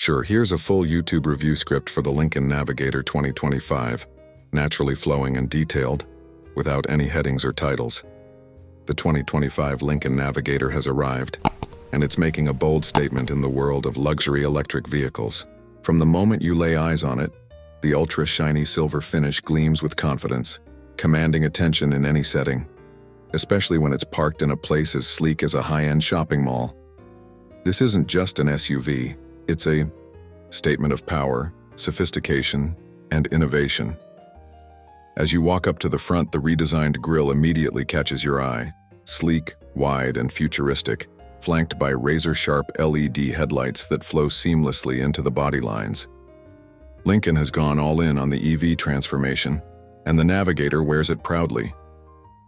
Sure, here's a full YouTube review script for the Lincoln Navigator 2025, naturally flowing and detailed, without any headings or titles. The 2025 Lincoln Navigator has arrived, and it's making a bold statement in the world of luxury electric vehicles. From the moment you lay eyes on it, the ultra-shiny silver finish gleams with confidence, commanding attention in any setting, especially when it's parked in a place as sleek as a high-end shopping mall. This isn't just an SUV, it's a statement of power, sophistication, and innovation. As you walk up to the front, the redesigned grille immediately catches your eye, sleek, wide, and futuristic, flanked by razor-sharp LED headlights that flow seamlessly into the body lines. Lincoln has gone all in on the EV transformation, and the Navigator wears it proudly.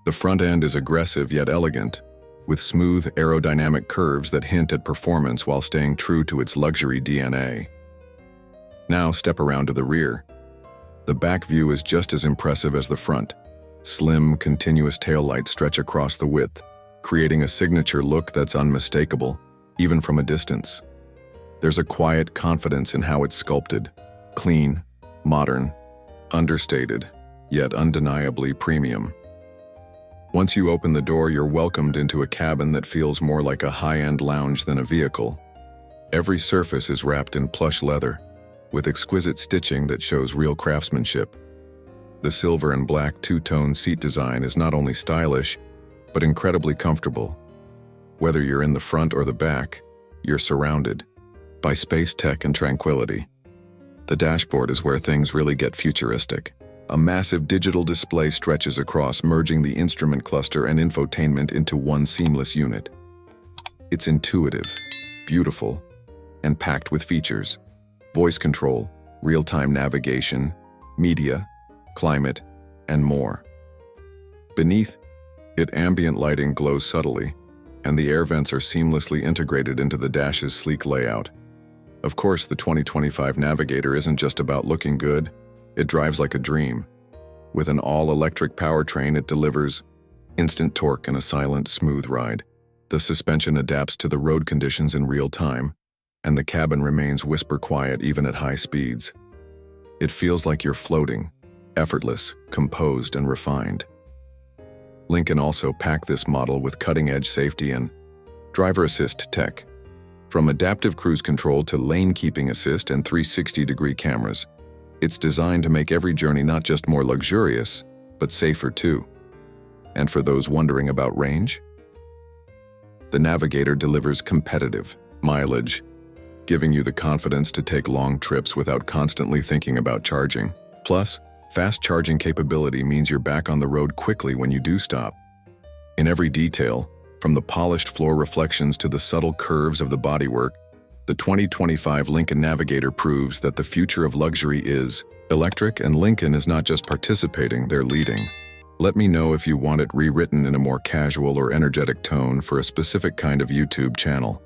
The front end is aggressive yet elegant, with smooth aerodynamic curves that hint at performance while staying true to its luxury DNA. Now step around to the rear. The back view is just as impressive as the front. Slim, continuous taillights stretch across the width, creating a signature look that's unmistakable, even from a distance. There's a quiet confidence in how it's sculpted. Clean, modern, understated, yet undeniably premium. Once you open the door, you're welcomed into a cabin that feels more like a high-end lounge than a vehicle. Every surface is wrapped in plush leather, with exquisite stitching that shows real craftsmanship. The silver and black two-tone seat design is not only stylish, but incredibly comfortable. Whether you're in the front or the back, you're surrounded by space, tech, and tranquility. The dashboard is where things really get futuristic. A massive digital display stretches across, merging the instrument cluster and infotainment into one seamless unit. It's intuitive, beautiful, and packed with features: voice control, real-time navigation, media, climate, and more. Beneath it, ambient lighting glows subtly, and the air vents are seamlessly integrated into the dash's sleek layout. Of course, the 2025 Navigator isn't just about looking good, it drives like a dream. With an all-electric powertrain, it delivers instant torque and a silent, smooth ride. The suspension adapts to the road conditions in real time, and the cabin remains whisper quiet even at high speeds. It feels like you're floating, effortless, composed, and refined. Lincoln also packed this model with cutting-edge safety and driver assist tech. From adaptive cruise control to lane keeping assist and 360-degree cameras, it's designed to make every journey not just more luxurious, but safer too. And for those wondering about range, the Navigator delivers competitive mileage, giving you the confidence to take long trips without constantly thinking about charging. Plus, fast charging capability means you're back on the road quickly when you do stop. In every detail, from the polished floor reflections to the subtle curves of the bodywork, the 2025 Lincoln Navigator proves that the future of luxury is electric, and Lincoln is not just participating, they're leading. Let me know if you want it rewritten in a more casual or energetic tone for a specific kind of YouTube channel.